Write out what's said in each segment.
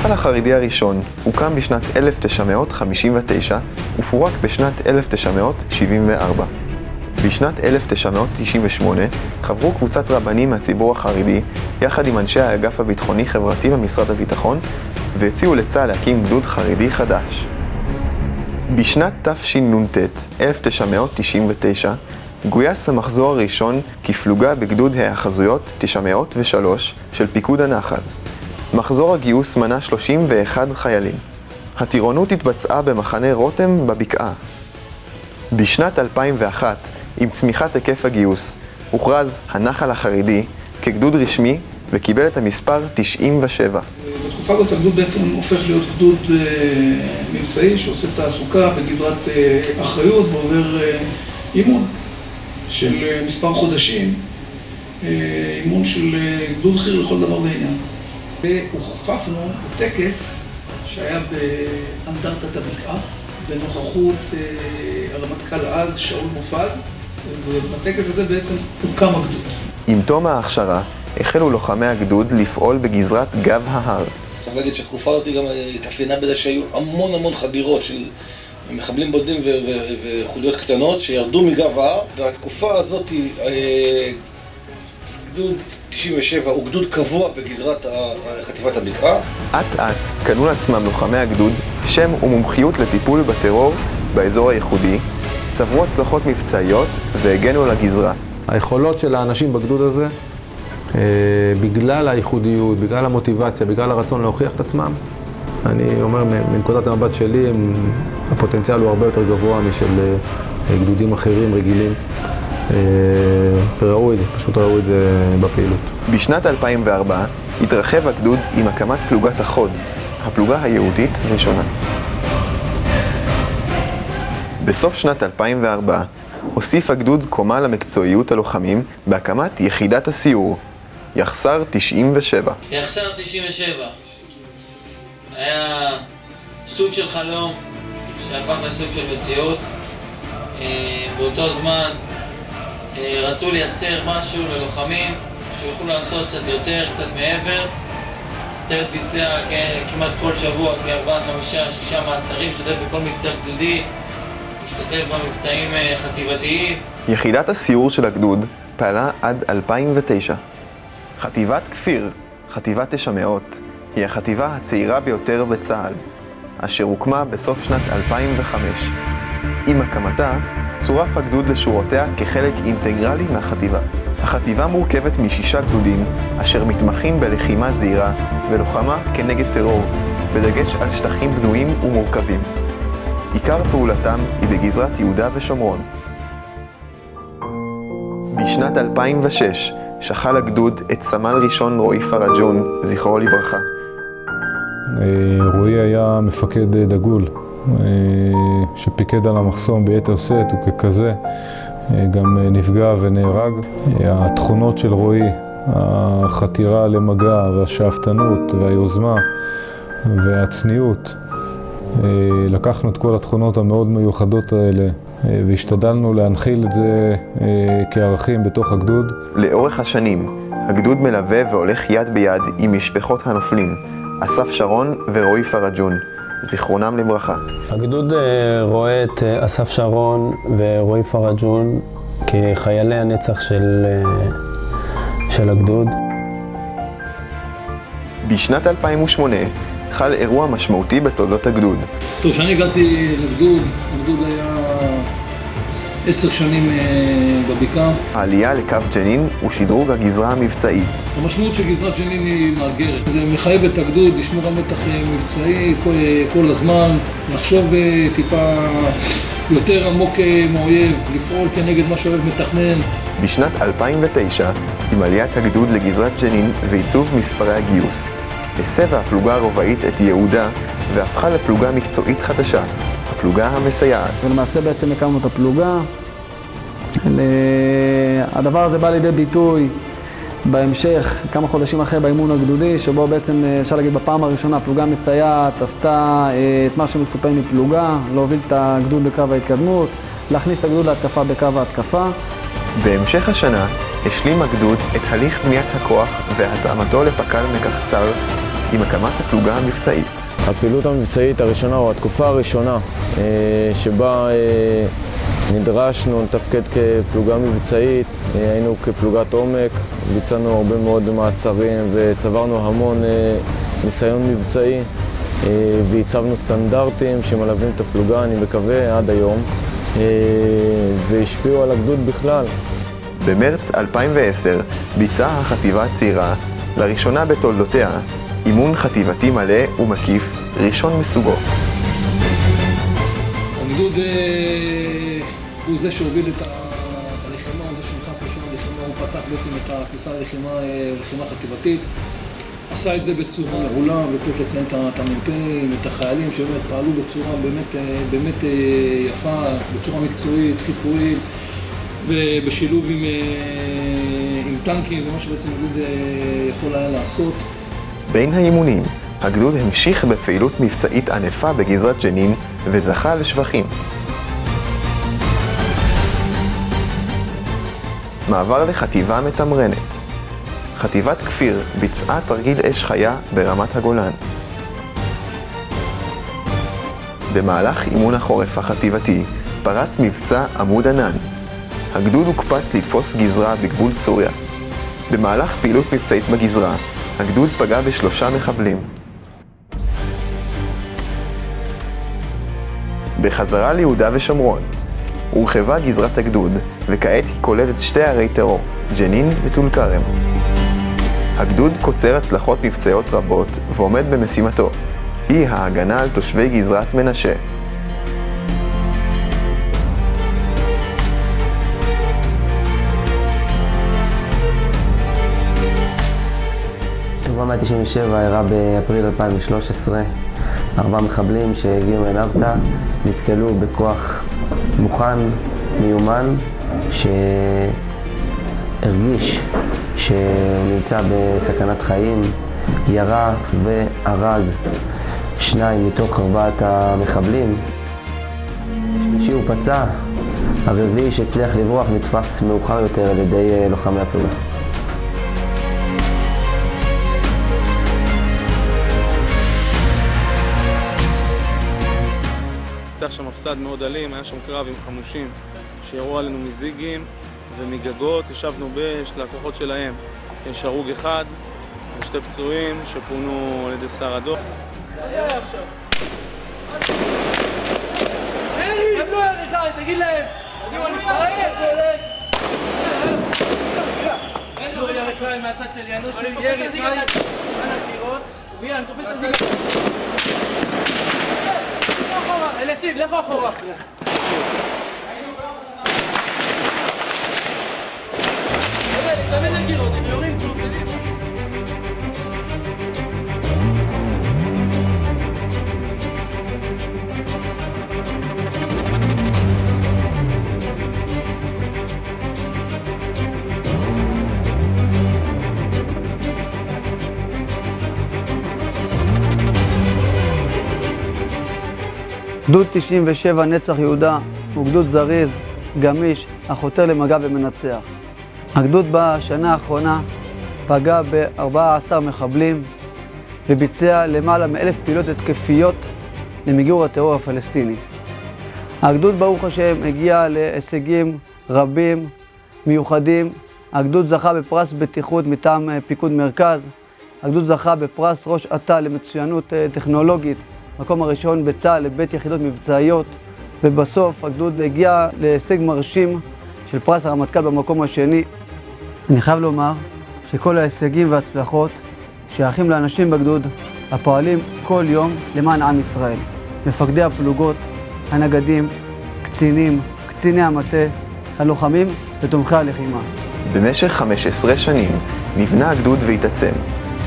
הנח"ל החרדי הראשון הוקם בשנת 1959 ופורק בשנת 1974. בשנת 1998 חברו קבוצת רבנים מהציבור החרדי יחד עם אנשי האגף הביטחוני-חברתי במשרד הביטחון והציעו לצה"ל להקים גדוד חרדי חדש. בשנת תשנ"ט 1999 גויס המחזור הראשון כפלוגה בגדוד ההאחזויות 903 של פיקוד הנח"ל. מחזור הגיוס מנה 31 חיילים. הטירונות התבצעה במחנה רותם בבקעה. בשנת 2001, עם צמיחת היקף הגיוס, הוכרז הנח"ל החרדי כגדוד רשמי וקיבל את המספר 97. בתקופה הזאת הגדוד בעצם הופך להיות גדוד מבצעי שעושה תעסוקה בגזרת אחריות ועובר אימון של מספר חודשים, אימון של גדוד חי"ר לכל דבר ועניין. והוכפפנו בטקס שהיה באנדרטת הבקעה בנוכחות הרמטכ"ל אז שאול מופז, ובטקס הזה בעצם הוקם הגדוד. עם תום ההכשרה החלו לוחמי הגדוד לפעול בגזרת גב ההר. צריך להגיד שהתקופה הזאת גם התאפיינה בזה שהיו המון חדירות של מחבלים בודדים וחוליות קטנות שירדו מגב ההר, והתקופה הזאת גדוד 97 הוא גדוד קבוע בגזרת חטיבת הבקעה. אט קנו לעצמם לוחמי הגדוד שם ומומחיות לטיפול בטרור באזור הייחודי, צברו הצלחות מבצעיות והגנו על הגזרה. היכולות של האנשים בגדוד הזה, בגלל הייחודיות, בגלל המוטיבציה, בגלל הרצון להוכיח את עצמם, אני אומר, מנקודת המבט שלי, הפוטנציאל הוא הרבה יותר גבוה משל גדודים אחרים רגילים. וראו את זה, פשוט ראו את זה בפעילות. בשנת 2004 התרחב הגדוד עם הקמת פלוגת החוד, הפלוגה היהודית הראשונה. בסוף שנת 2004 הוסיף הגדוד קומה למקצועיות הלוחמים בהקמת יחידת הסיור, יחסר 97. יחסר 97 היה סוג של חלום שהפך לסוג של מציאות. באותו זמן רצו לייצר משהו ללוחמים שיוכלו לעשות קצת יותר, קצת מעבר. צוות ביצע כמעט כל שבוע כ4, 5, 6 מעצרים, השתתף בכל מבצע גדודי, השתתף במבצעים חטיבתיים. יחידת הסיור של הגדוד פעלה עד 2009. חטיבת כפיר, חטיבת 900, היא החטיבה הצעירה ביותר בצה"ל, אשר הוקמה בסוף שנת 2005. עם הקמתה צורף הגדוד לשורותיה כחלק אינטגרלי מהחטיבה. החטיבה מורכבת מ6 גדודים אשר מתמחים בלחימה זהירה ולוחמה כנגד טרור, בדגש על שטחים בנויים ומורכבים. עיקר פעולתם היא בגזרת יהודה ושומרון. בשנת 2006 שכל הגדוד את סמל ראשון רועי פרג'ון, זכרו לברכה. רועי היה מפקד דגול שפיקד על המחסום ביתר שאת, וככזה גם נפגע ונהרג. התכונות של רועי, החתירה למגע והשאפתנות והיוזמה והצניעות, לקחנו את כל התכונות המאוד מיוחדות האלה והשתדלנו להנחיל את זה כערכים בתוך הגדוד. לאורך השנים הגדוד מלווה והולך יד ביד עם משפחות הנופלים, אסף שרון ורועי פרג'ון, זיכרונם לברכה. הגדוד רואה את אסף שרון ורועי פרג'ון כחיילי הנצח של הגדוד. בשנת 2008 חל אירוע משמעותי בתולדות הגדוד. טוב, כשאני הגעתי לגדוד, הגדוד היה 10 שנים בבקעה. העלייה לקו ג'נין הוא שדרוג הגזרה המבצעית. המשמעות של גזרת ג'נין היא מאתגרת. זה מחייב את הגדוד לשמור על מתח מבצעי כל הזמן, לחשוב טיפה יותר עמוק מהאויב, לפעול כנגד מה שאוהב מתכנן. בשנת 2009, עם עליית הגדוד לגזרת ג'נין ועיצוב מספרי הגיוס, הסבה הפלוגה הרובעית את יהודה והפכה לפלוגה מקצועית חדשה, הפלוגה המסייעת. ולמעשה בעצם הקמנו את הפלוגה. הדבר הזה בא לידי ביטוי בהמשך, כמה חודשים אחרי באימון הגדודי, שבו בעצם אפשר להגיד בפעם הראשונה הפלוגה המסייעת עשתה את מה שמצופה מפלוגה, להוביל את הגדוד בקו ההתקדמות, להכניס את הגדוד להתקפה בקו ההתקפה. בהמשך השנה השלים הגדוד את הליך בניית הכוח והתאמתו לפק"ל מקחצר עם הקמת הפלוגה המבצעית. הפעילות המבצעית הראשונה, או התקופה הראשונה, שבה נדרשנו לתפקד כפלוגה מבצעית, היינו כפלוגת עומק, ביצענו הרבה מאוד מעצרים וצברנו המון ניסיון מבצעי, והצבנו סטנדרטים שמלווים את הפלוגה, אני מקווה, עד היום, והשפיעו על הגדוד בכלל. במרץ 2010 ביצעה החטיבה הצעירה, לראשונה בתולדותיה, אימון חטיבתי מלא ומקיף, ראשון מסוגו. הגדוד הוא זה שהוביל את הלחימה, הוא זה שנכנס ראשון ללחימה, הוא פתח בעצם את הכניסה ללחימה חטיבתית. עשה את זה בצורה מעולה, ופה יש לציין את המ"פים, את החיילים שבאמת פעלו בצורה באמת יפה, בצורה מקצועית, חיפויים, בשילוב עם טנקים ומה שבעצם הגדוד יכול היה לעשות. בין האימונים, הגדוד המשיך בפעילות מבצעית ענפה בגזרת ג'נין וזכה לשבחים. מעבר לחטיבה מתמרנת. חטיבת כפיר ביצעה תרגיל אש חיה ברמת הגולן. במהלך אימון החורף החטיבתי פרץ מבצע עמוד ענן. הגדוד הוקפץ לתפוס גזרה בגבול סוריה. במהלך פעילות מבצעית בגזרה, הגדוד פגע ב3 מחבלים. בחזרה ליהודה ושומרון, הורחבה גזרת הגדוד, וכעת היא כוללת 2 ערי טרור, ג'נין וטול כרם. הגדוד קוצר הצלחות מבצעיות רבות ועומד במשימתו, היא ההגנה על תושבי גזרת מנשה. 197 אירע באפריל 2013. 4 מחבלים שהגיעו מענבטה נתקלו בכוח מוכן, מיומן, שהרגיש שהוא נמצא בסכנת חיים, ירה והרג 2 מתוך 4 המחבלים. השלישי הוא פצע, הרביעי שהצליח לברוח נתפס מאוחר יותר על ידי לוחמי הפלוגה. הייתה שם הפסד מאוד אלים, היה שם קרב עם חמושים שירו עלינו מזיגים ומגגות, ישבנו באש לכוחות שלהם. יש הרוג אחד ו2 פצועים שפונו על ידי שר הדוח. תגיד להם! ירי ישראל מהצד שלי, ירי ישראל על הקירות, ויאן, תופס את הזיגה. אליסיב, לכו אחורה. תמיד הקירות, הם יורים כלום. גדוד 97 נצח יהודה הוא גדוד זריז, גמיש, החותר למגע ומנצח. הגדוד בשנה האחרונה פגע ב14 מחבלים וביצע למעלה מ1,000 פעילות התקפיות למיגור הטרור הפלסטיני. הגדוד ברוך השם הגיע להישגים רבים, מיוחדים. הגדוד זכה בפרס בטיחות מטעם פיקוד מרכז. הגדוד זכה בפרס ראש עתה למצוינות טכנולוגית, מקום הראשון בצה"ל לבית יחידות מבצעיות, ובסוף הגדוד הגיע להישג מרשים של פרס הרמטכ"ל במקום השני. אני חייב לומר שכל ההישגים וההצלחות שייכים לאנשים בגדוד הפועלים כל יום למען עם ישראל. מפקדי הפלוגות, הנגדים, קצינים, קציני המטה, הלוחמים ותומכי הלחימה. במשך 15 שנים נבנה הגדוד והתעצם,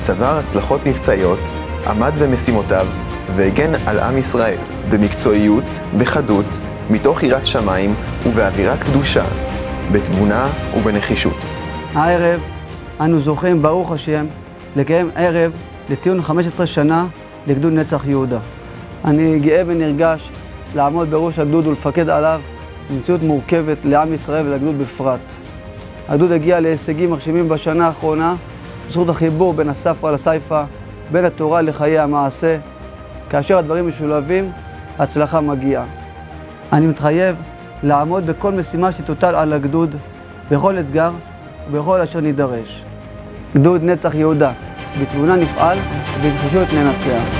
צבר הצלחות מבצעיות, עמד במשימותיו והגן על עם ישראל במקצועיות, בחדות, מתוך יראת שמיים ובאווירת קדושה, בתבונה ובנחישות. הערב אנו זוכים ברוך השם לקיים ערב לציון 15 שנה לגדוד נצח יהודה. אני גאה ונרגש לעמוד בראש הגדוד ולפקד עליו במציאות מורכבת לעם ישראל ולגדוד בפרט. הגדוד הגיע להישגים מרשימים בשנה האחרונה בזכות החיבור בין הספרא לסייפא, בין התורה לחיי המעשה. כאשר הדברים משולבים, הצלחה מגיעה. אני מתחייב לעמוד בכל משימה שתוטל על הגדוד, בכל אתגר ובכל אשר נידרש. גדוד נצח יהודה, בתבונה נפעל ובנחישות ננצח.